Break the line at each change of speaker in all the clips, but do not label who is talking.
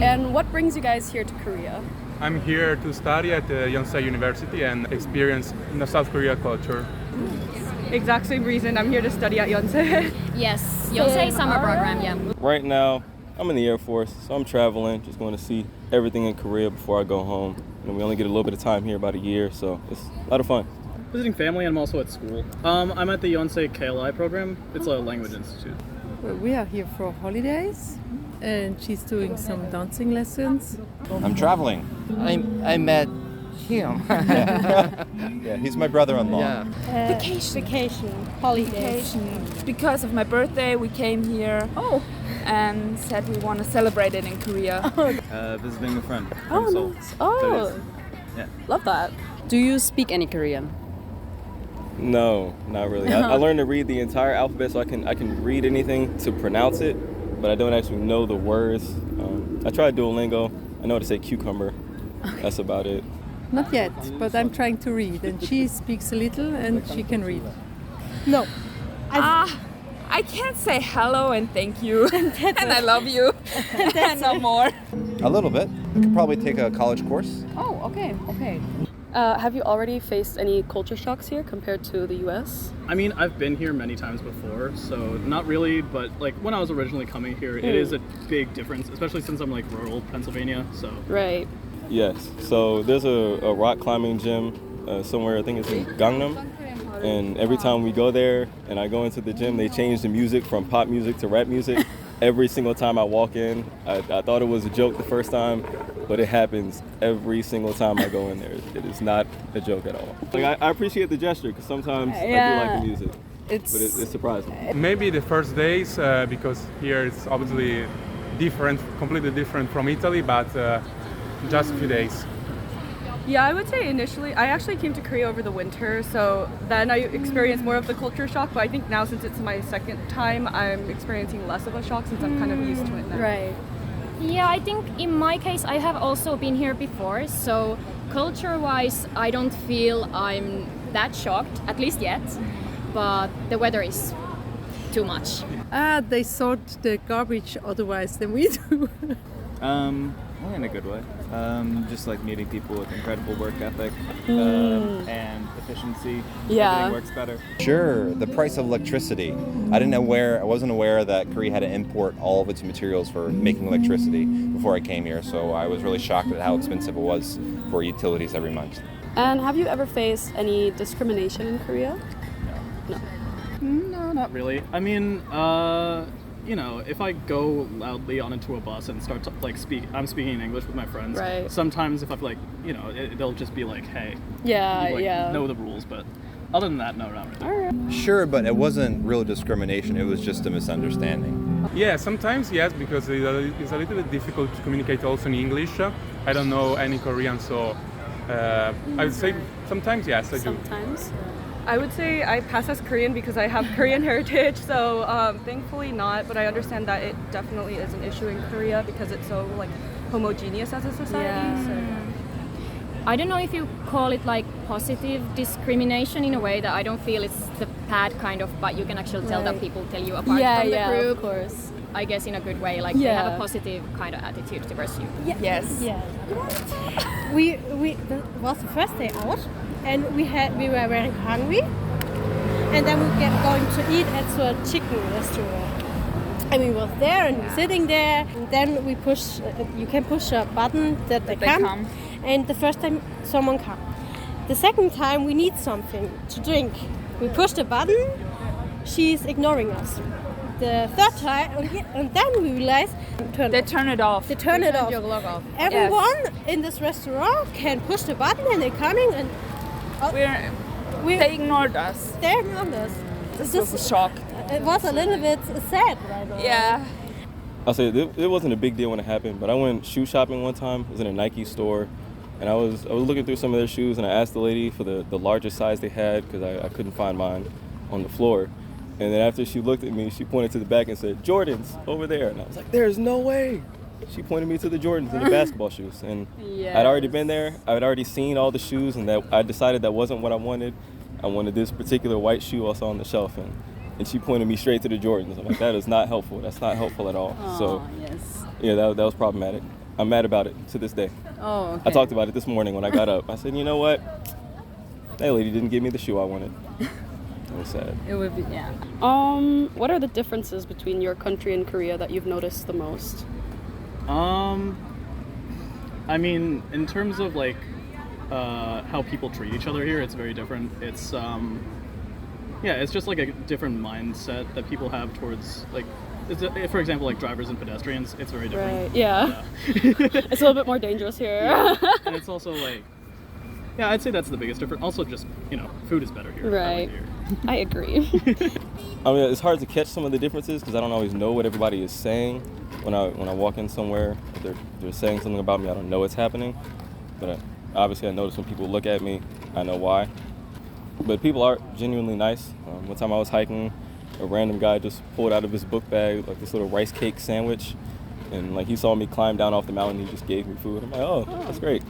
and what brings you guys here to Korea?
I'm here to study at the Yonsei University and experience the South Korea culture.
Exact same reason. I'm here to study at Yonsei.
Yes, Yonsei summer program, yeah.
Right now, I'm in the Air Force, so I'm traveling, just going to see everything in Korea before I go home. And we only get a little bit of time here, about a year, so it's a lot of fun.
Visiting family, and I'm also at school. I'm at the Yonsei KLI program. It's a language institute.
Well, we are here for holidays, and she's doing some dancing lessons.
I'm traveling.
I met him.
Yeah, he's my brother-in-law.
Yeah.
Vacation. Holidays.
Because of my birthday, we came here and said we want to celebrate it in Korea.
Visiting a friend from Seoul.
Nice. Oh,
Yeah.
love that. Do you speak any Korean?
No, not really. I learned to read the entire alphabet, so I can read anything to pronounce it, but I don't actually know the words. I tried Duolingo. I know how to say cucumber. That's about it.
Not yet, but I'm trying to read, and she speaks a little, and she can read.
No.
I can't say hello and thank you and I love you and no more.
A little bit. I could probably take a college course.
Oh, okay. Have you already faced any culture shocks here compared to the US?
I mean, I've been here many times before, so not really, but like when I was originally coming here, it is a big difference, especially since I'm like rural Pennsylvania, so.
Right.
Yes, so there's a rock climbing gym somewhere, I think it's in Gangnam, and every time we go there and I go into the gym, they change the music from pop music to rap music. Every single time I walk in, I thought it was a joke the first time, but it happens every single time I go in there. It is not a joke at all. Like I appreciate the gesture because sometimes I do like the music, but it's surprising.
Maybe the first days, because here it's obviously different, completely different from Italy, but just a few days.
Yeah, I would say initially, I actually came to Korea over the winter, so then I experienced more of the culture shock, but I think now since it's my second time, I'm experiencing less of a shock since I'm kind of used to it now.
Right.
Yeah, I think in my case, I have also been here before, so culture-wise, I don't feel I'm that shocked, at least yet, but the weather is too much.
They sort the garbage otherwise than we do.
Only in a good way. Just like meeting people with incredible work ethic and efficiency.
Yeah.
Everything works better.
Sure, the price of electricity. I wasn't aware that Korea had to import all of its materials for making electricity before I came here, so I was really shocked at how expensive it was for utilities every month.
And have you ever faced any discrimination in Korea? No.
No, not really. I mean, if I go loudly onto a bus and start to I'm speaking in English with my friends.
Right.
Sometimes if I'm they'll just be like, "Hey,
Yeah,
you,
yeah.
know the rules." But other than that, no, not really.
All right.
Sure, but it wasn't real discrimination, it was just a misunderstanding.
Yeah, sometimes yes, because it's a little bit difficult to communicate also in English. I don't know any Korean, so I would say sometimes yes, I do.
Sometimes.
I would say I pass as Korean because I have Korean heritage, so thankfully not, but I understand that it definitely is an issue in Korea because it's so like homogeneous as a society.
Yeah.
So.
I don't know if you call it like positive discrimination in a way that I don't feel it's the bad kind of, but you can actually tell that people tell you apart from the group.
Of course.
I guess in a good way, like they have a positive kind of attitude towards you.
Yeah.
Yes.
Yeah. That was the first day out, and we were very hungry, and then we were going to eat at a chicken restaurant. And we was there and sitting there, and then we push. You can push a button that they come. And the first time someone come. The second time we need something to drink. We push the button. She's ignoring us. The third time, and then we realize
They turn it off.
Your log off. Everyone in this restaurant can push the button and they're coming and
they ignored us.
They ignored us.
This was a shock.
It was a little bit sad right now.
Yeah.
I'll say it wasn't a big deal when it happened, but I went shoe shopping one time. It was in a Nike store, and I was looking through some of their shoes, and I asked the lady for the largest size they had because I couldn't find mine on the floor. And then after she looked at me, she pointed to the back and said, "Jordans, over there." And I was like, "There's no way." She pointed me to the Jordans and the basketball shoes. And I'd already been there. I had already seen all the shoes, and that I decided that wasn't what I wanted. I wanted this particular white shoe I saw on the shelf, and she pointed me straight to the Jordans. I'm like, that is not helpful. That's not helpful at all.
Aww,
so,
yes.
yeah, that was problematic. I'm mad about it to this day.
Oh, okay.
I talked about it this morning when I got up. I said, you know what? That lady didn't give me the shoe I wanted. It was sad.
It would be, yeah.
What are the differences between your country and Korea that you've noticed the most?
I mean, in terms of like how people treat each other here, it's very different. It's it's just like a different mindset that people have towards like, for example, like drivers and pedestrians. It's very different.
Right. Yeah. It's a little bit more dangerous here.
Yeah. And it's also like, yeah, I'd say that's the biggest difference. Also, just food is better here.
Right. I agree.
I mean, it's hard to catch some of the differences because I don't always know what everybody is saying when I walk in somewhere. If they're saying something about me, I don't know what's happening. But obviously, I notice when people look at me, I know why. But people are genuinely nice. One time I was hiking, a random guy just pulled out of his book bag like this little rice cake sandwich, and like he saw me climb down off the mountain, he just gave me food. I'm like, oh, that's great.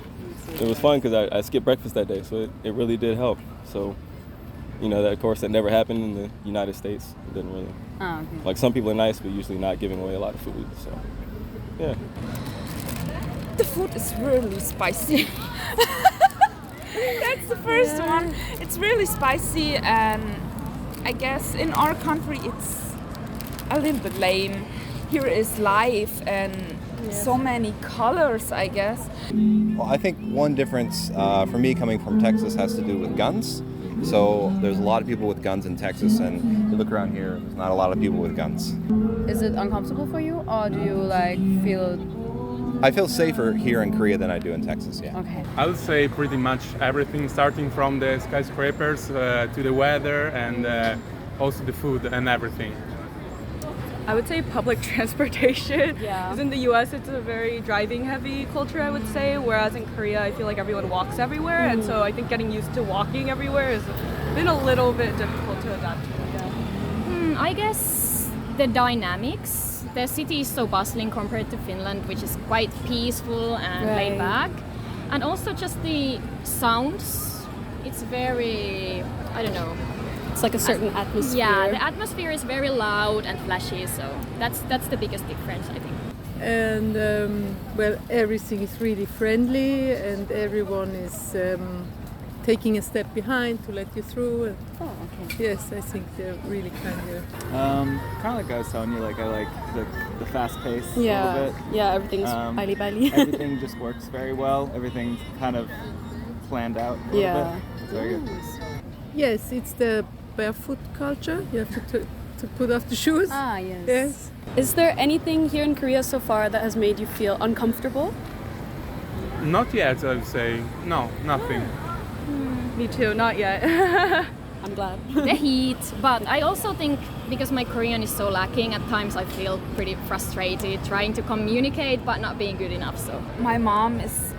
It was fun because I skipped breakfast that day, so it really did help. So, that of course that never happened in the United States. It didn't really.
Oh, okay.
Like some people are nice, but usually not giving away a lot of food. So, yeah.
The food is really spicy. That's the first one. It's really spicy, and I guess in our country it's a little bit lame. Here is life and so many colors, I guess.
Well, I think one difference for me coming from Texas has to do with guns. So there's a lot of people with guns in Texas, and you look around here, there's not a lot of people with guns.
Is it uncomfortable for you, or do you like feel?
I feel safer here in Korea than I do in Texas, yeah.
Okay.
I would say pretty much everything, starting from the skyscrapers to the weather and also the food and everything.
I would say public transportation.
Yeah.
Because in the US, it's a very driving-heavy culture, I would say. Whereas in Korea, I feel like everyone walks everywhere, and so I think getting used to walking everywhere has been a little bit difficult to adapt to. Yeah.
I guess the dynamics. The city is so bustling compared to Finland, which is quite peaceful and laid back, and also just the sounds. It's very, I don't know.
It's like a certain atmosphere.
Yeah, the atmosphere is very loud and flashy, so that's the biggest difference, I think.
And everything is really friendly, and everyone is taking a step behind to let you through. And yes, I think they're really kind here.
Kind of like I was telling you, like I like the fast pace a little bit.
Yeah, everything's baili.
Everything just works very well. Everything's kind of planned out a little bit. It's very good.
Yes, it's the barefoot culture. You have to put off the shoes.
Ah, yes.
Yes.
Is there anything here in Korea so far that has made you feel uncomfortable?
Not yet, I would say. No, nothing.
Me too, not yet.
I'm glad.
The heat, but I also think because my Korean is so lacking, at times I feel pretty frustrated trying to communicate but not being good enough. So
My mom is,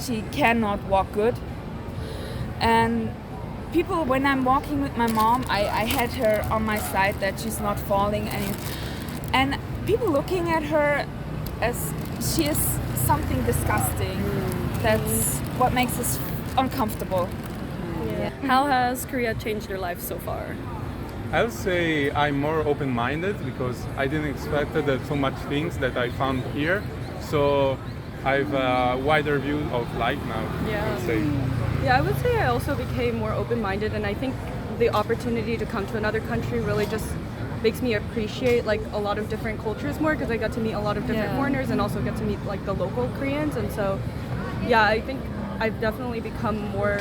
she cannot walk good. And people, when I'm walking with my mom, I had her on my side that she's not falling. And people looking at her as she is something disgusting. That's what makes us uncomfortable.
Yeah. How has Korea changed your life so far?
I would say I'm more open-minded because I didn't expect so much things that I found here. So I have a wider view of life now, I would say.
Yeah, I would say I also became more open-minded, and I think the opportunity to come to another country really just makes me appreciate like a lot of different cultures more, because I got to meet a lot of different foreigners and also get to meet like the local Koreans, and so yeah, I think I've definitely become more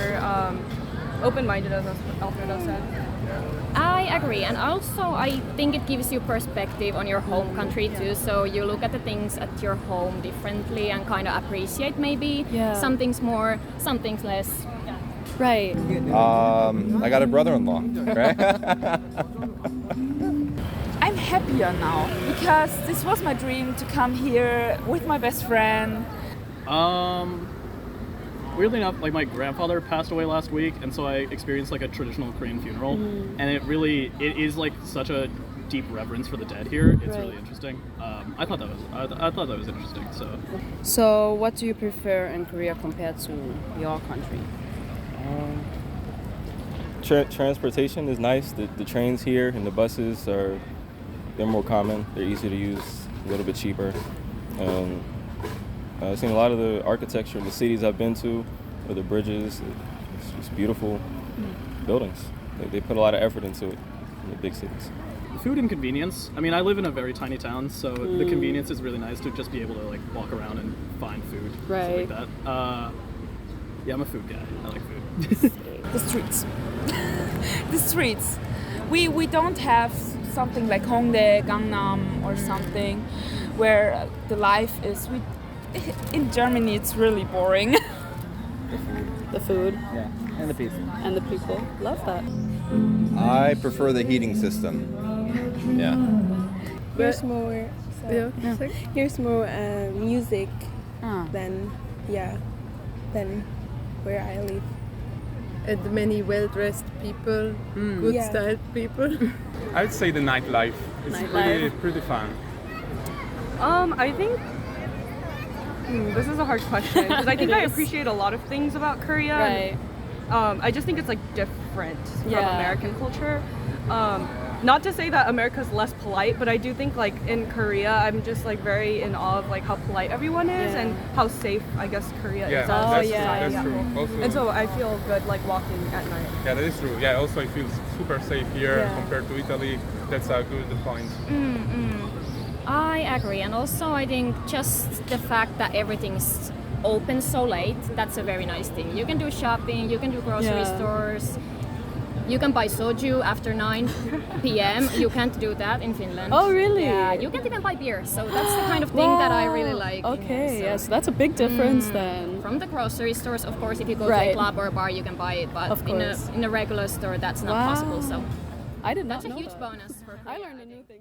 open-minded, as Alfredo said.
I agree, and also I think it gives you perspective on your home country too, so you look at the things at your home differently and kind of appreciate maybe some things more, some things less.
Right.
I got a brother-in-law, right?
I'm happier now because this was my dream to come here with my best friend.
Weirdly enough, like my grandfather passed away last week, and so I experienced like a traditional Korean funeral, and it is like such a deep reverence for the dead here. It's really interesting. I thought that was interesting.
So what do you prefer in Korea compared to your country?
Transportation is nice. The trains here and the buses they're more common. They're easier to use, a little bit cheaper. I've seen a lot of the architecture in the cities I've been to, or the bridges. It's just beautiful buildings. They put a lot of effort into it in the big cities.
Food and convenience. I mean, I live in a very tiny town, so the convenience is really nice to just be able to like walk around and find food, stuff like that. Yeah, I'm a food guy. I like food.
The streets. The streets. We don't have something like Hongdae, Gangnam or something where the life is. In Germany, it's really boring.
The food.
Yeah, and the people.
And the people. Love that.
I prefer the heating system. Yeah.
Here's more. Here's more music than where I live.
And many well-dressed people, good styled people.
I would say the nightlife. It's pretty fun.
I think this is a hard question because I think I appreciate a lot of things about Korea.
Right.
I just think it's like different from American culture. Not to say that America's less polite, but I do think like in Korea, I'm just like very in awe of like how polite everyone is and how safe I guess Korea is.
That's true. Also,
and so I feel good like walking at night.
Yeah, that is true. Yeah, also I feel super safe here compared to Italy. That's a good point.
I agree, and also I think just the fact that everything's open so late, that's a very nice thing. You can do shopping, you can do grocery stores, you can buy soju after 9 p.m. You can't do that in Finland.
Oh, really?
Yeah, you can't even buy beer, so that's the kind of thing that I really like.
Okay,
here,
so that's a big difference then.
From the grocery stores, of course, if you go to a club or a bar, you can buy it, but in a regular store, that's not possible, so
I did not
that's a
know
huge
that.
bonus for Korea.
I learned a new thing.